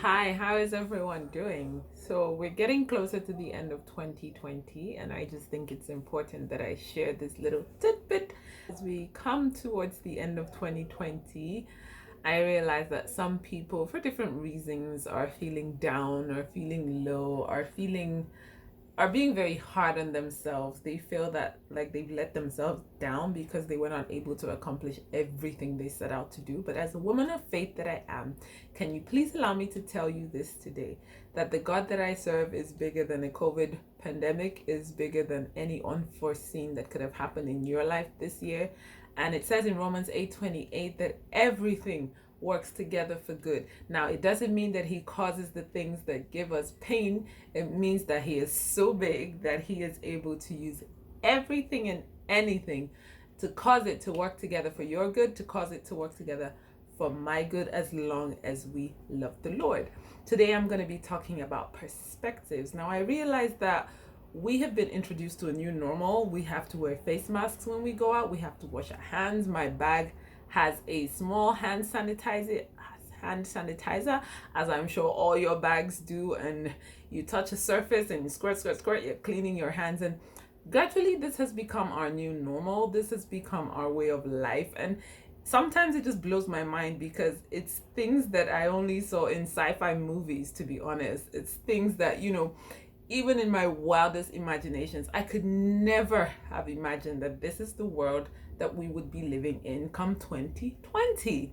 Hi, how is everyone doing? So, we're getting closer to the end of 2020, and I just think it's important that I share this little tidbit. As we come towards the end of 2020, I realize that some people, for different reasons, are feeling down, or feeling low, or feeling are being very hard on themselves. They feel that like they've let themselves down because they were not able to accomplish everything they set out to do. But as a woman of faith that I am, can you please allow me to tell you this today, that the God that I serve is bigger than a COVID pandemic, is bigger than any unforeseen that could have happened in your life this year. And it says in Romans 8:28 that everything works together for good. Now, it doesn't mean that he causes the things that give us pain. It means that he is so big that he is able to use everything and anything to cause it to work together for your good, to cause it to work together for my good, as long as we love the Lord. Today, I'm going to be talking about perspectives. Now, I realize that we have been introduced to a new normal. We have to wear face masks when we go out. We have to wash our hands. My bag has a small hand sanitizer, as I'm sure all your bags do, and you touch a surface and squirt, you're cleaning your hands. And gradually this has become our new normal. This has become our way of life, and sometimes it just blows my mind because it's things that I only saw in sci-fi movies, to be honest. It's things that, even in my wildest imaginations, I could never have imagined that this is the world that we would be living in come 2020.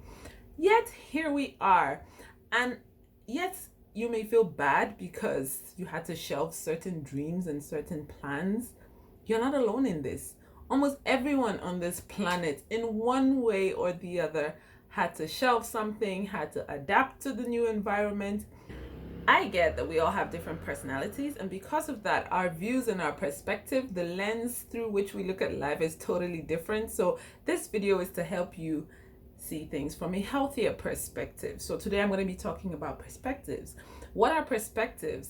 Yet here we are. And yes, you may feel bad because you had to shelve certain dreams and certain plans. You're not alone in this. Almost everyone on this planet, in one way or the other, had to shelve something, had to adapt to the new environment. I get that we all have different personalities, and because of that, our views and our perspective, the lens through which we look at life, is totally different. So, this video is to help you see things from a healthier perspective. So, today I'm going to be talking about perspectives. What are perspectives?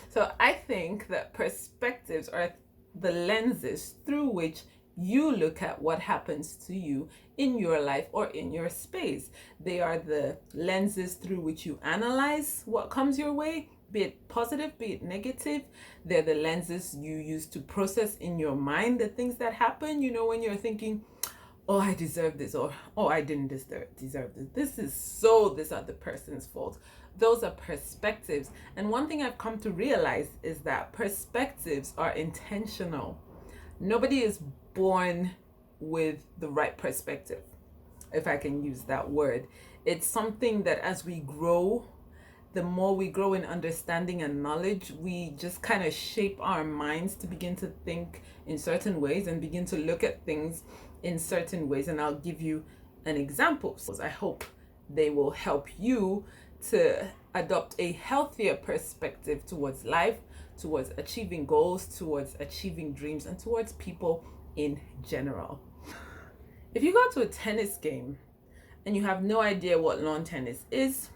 So, I think that perspectives are the lenses through which you look at what happens to you in your life or in your space. They are the lenses through which you analyze what comes your way, be it positive, be it negative. They're the lenses you use to process in your mind the things that happen. When you're thinking, oh, I deserve this, or oh, I didn't deserve this. This is so this other person's fault. Those are perspectives. And one thing I've come to realize is that perspectives are intentional. Nobody is born with the right perspective, if I can use that word. It's something that as we grow, the more we grow in understanding and knowledge, we just kind of shape our minds to begin to think in certain ways and begin to look at things in certain ways. And I'll give you an example. So I hope they will help you to adopt a healthier perspective towards life, towards achieving goals, towards achieving dreams, and towards people in general. If you go to a tennis game and you have no idea what lawn tennis is,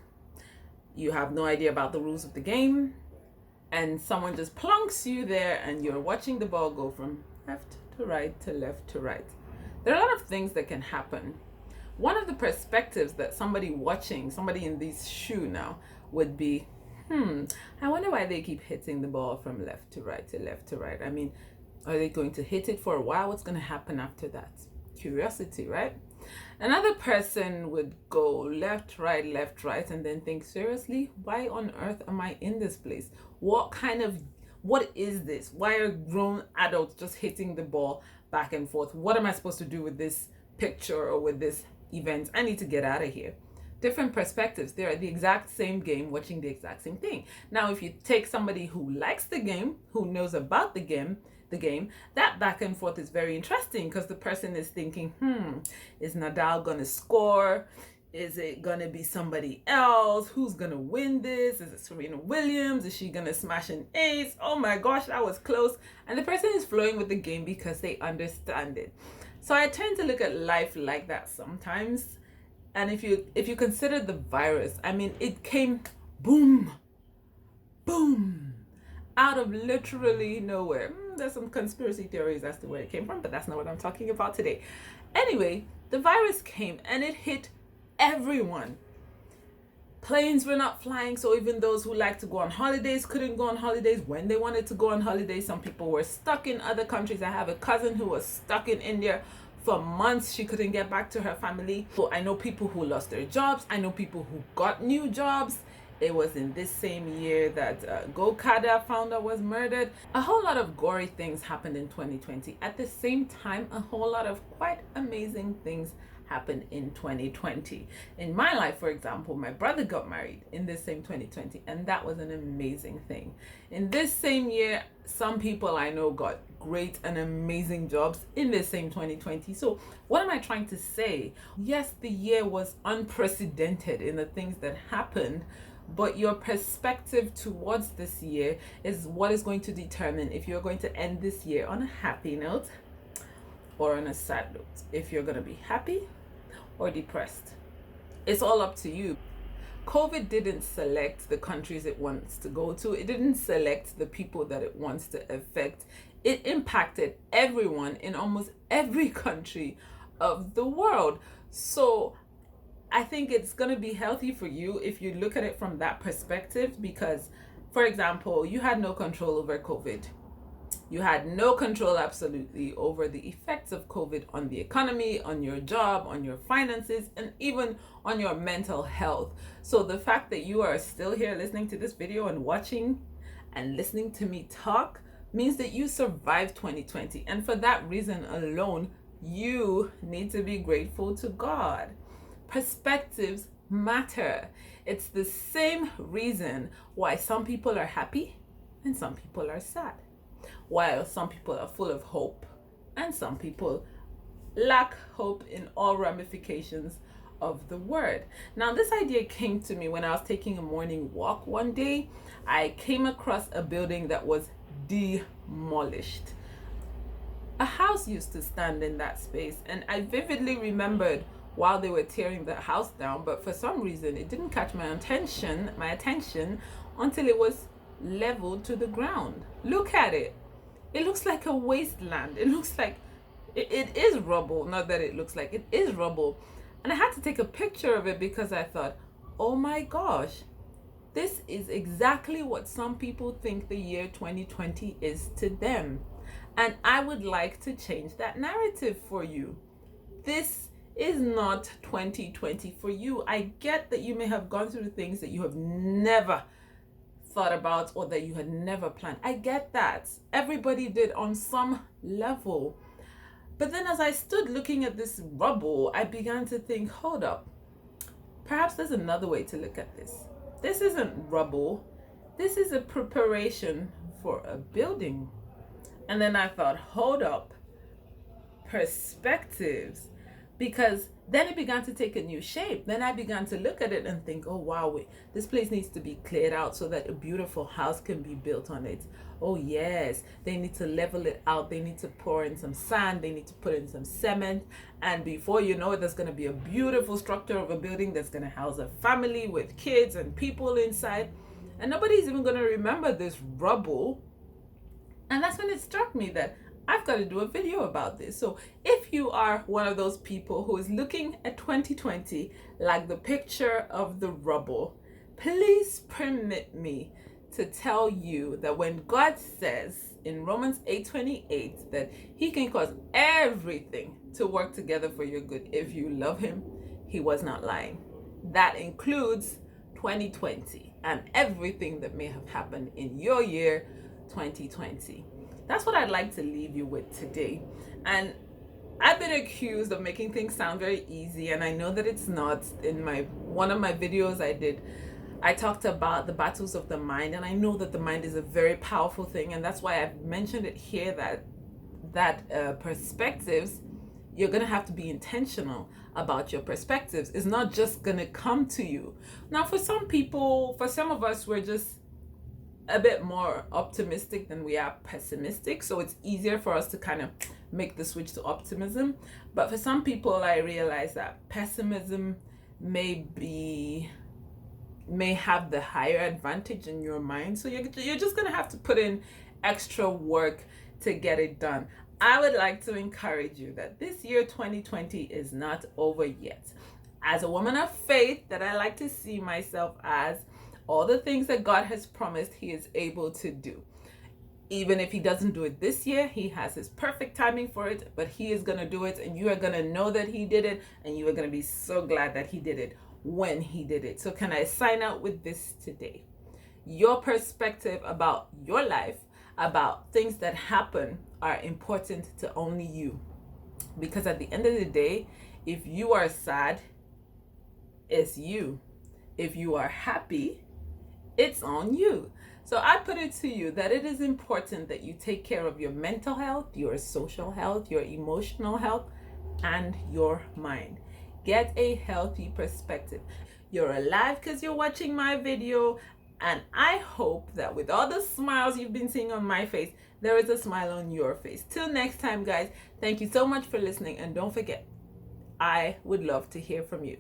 you have no idea about the rules of the game, and someone just plonks you there and you're watching the ball go from left to right to left to right, there are a lot of things that can happen. One of the perspectives that somebody in this shoe now would be, I wonder why they keep hitting the ball from left to right to left to right. I mean, are they going to hit it for a while? What's going to happen after that? Curiosity, right? Another person would go left, right, and then think, seriously, why on earth am I in this place? What is this? Why are grown adults just hitting the ball back and forth? What am I supposed to do with this picture or with this event? I need to get out of here. Different perspectives. They're at the exact same game, watching the exact same thing. Now, if you take somebody who likes the game, who knows about the game, that back and forth is very interesting because the person is thinking, is Nadal gonna score? Is it gonna be somebody else? Who's gonna win this? Is it Serena Williams? Is she gonna smash an ace? Oh my gosh, that was close. And the person is flowing with the game because they understand it. So I tend to look at life like that sometimes. And if you consider the virus, I mean, it came boom, boom, out of literally nowhere. There's some conspiracy theories as to where it came from, but that's not what I'm talking about today. Anyway, the virus came and it hit everyone. Planes were not flying, so even those who like to go on holidays couldn't go on holidays when they wanted to go on holidays. Some people were stuck in other countries. I have a cousin who was stuck in India for months. She couldn't get back to her family. So I know people who lost their jobs. I know people who got new jobs. It was in this same year that Gokada founder was murdered. A whole lot of gory things happened in 2020. At the same time, a whole lot of quite amazing things happened in 2020. In my life, for example, my brother got married in this same 2020, and that was an amazing thing. In this same year, some people I know got great and amazing jobs in this same 2020. So what am I trying to say? Yes, the year was unprecedented in the things that happened, but your perspective towards this year is what is going to determine if you're going to end this year on a happy note or on a sad note, if you're going to be happy or depressed. It's all up to you. COVID didn't select the countries it wants to go to. It didn't select the people that it wants to affect. It impacted everyone in almost every country of the world. So I think it's going to be healthy for you if you look at it from that perspective, because, for example, you had no control over COVID. You had no control absolutely over the effects of COVID on the economy, on your job, on your finances, and even on your mental health. So the fact that you are still here listening to this video and watching and listening to me talk means that you survived 2020. And for that reason alone, you need to be grateful to God. Perspectives matter. It's the same reason why some people are happy and some people are sad, while some people are full of hope and some people lack hope in all ramifications of the word. Now, this idea came to me when I was taking a morning walk one day. I came across a building that was demolished. A house used to stand in that space, and I vividly remembered while they were tearing the house down, but for some reason it didn't catch my attention until it was leveled to the ground. Look at it. It looks like a wasteland. It looks like it is rubble. Not that it looks like it is rubble. And I had to take a picture of it because I thought, oh my gosh, this is exactly what some people think the year 2020 is to them. And I would like to change that narrative for you. This is not 2020 for you. I get that you may have gone through things that you have never thought about or that you had never planned. I get that. Everybody did on some level. But then as I stood looking at this rubble, I began to think, hold up. Perhaps there's another way to look at this. This isn't rubble. This is a preparation for a building. And then I thought, hold up. Perspectives. Because then it began to take a new shape. Then I began to look at it and think, oh wow, wait, this place needs to be cleared out so that a beautiful house can be built on it. Oh yes, they need to level it out. They need to pour in some sand. They need to put in some cement. And before you know it, there's going to be a beautiful structure of a building that's going to house a family with kids and people inside. And nobody's even going to remember this rubble. And that's when it struck me that I've got to do a video about this. So if you are one of those people who is looking at 2020 like the picture of the rubble, please permit me to tell you that when God says in Romans 8:28 that he can cause everything to work together for your good if you love him, he was not lying. That includes 2020 and everything that may have happened in your year 2020. That's what I'd like to leave you with today. And I've been accused of making things sound very easy, and I know that it's not. In one of my videos I talked about the battles of the mind, and I know that the mind is a very powerful thing, and that's why I've mentioned it here that perspectives, you're going to have to be intentional about your perspectives. It's not just going to come to you. Now, for some people, for some of us, we're just a bit more optimistic than we are pessimistic, so it's easier for us to kind of make the switch to optimism. But for some people, I realize that pessimism may have the higher advantage in your mind, so you're just gonna have to put in extra work to get it done. I would like to encourage you that this year 2020 is not over yet. As a woman of faith that I like to see myself as, all the things that God has promised, He is able to do. Even if He doesn't do it this year, He has His perfect timing for it, but He is going to do it, and you are going to know that He did it, and you are going to be so glad that He did it when He did it. So can I sign out with this today? Your perspective about your life, about things that happen, are important to only you. Because at the end of the day, if you are sad, it's you. If you are happy, it's on you. So I put it to you that it is important that you take care of your mental health, your social health, your emotional health, and your mind. Get a healthy perspective. You're alive because you're watching my video, and I hope that with all the smiles you've been seeing on my face, there is a smile on your face. Till next time, guys, thank you so much for listening, and don't forget, I would love to hear from you.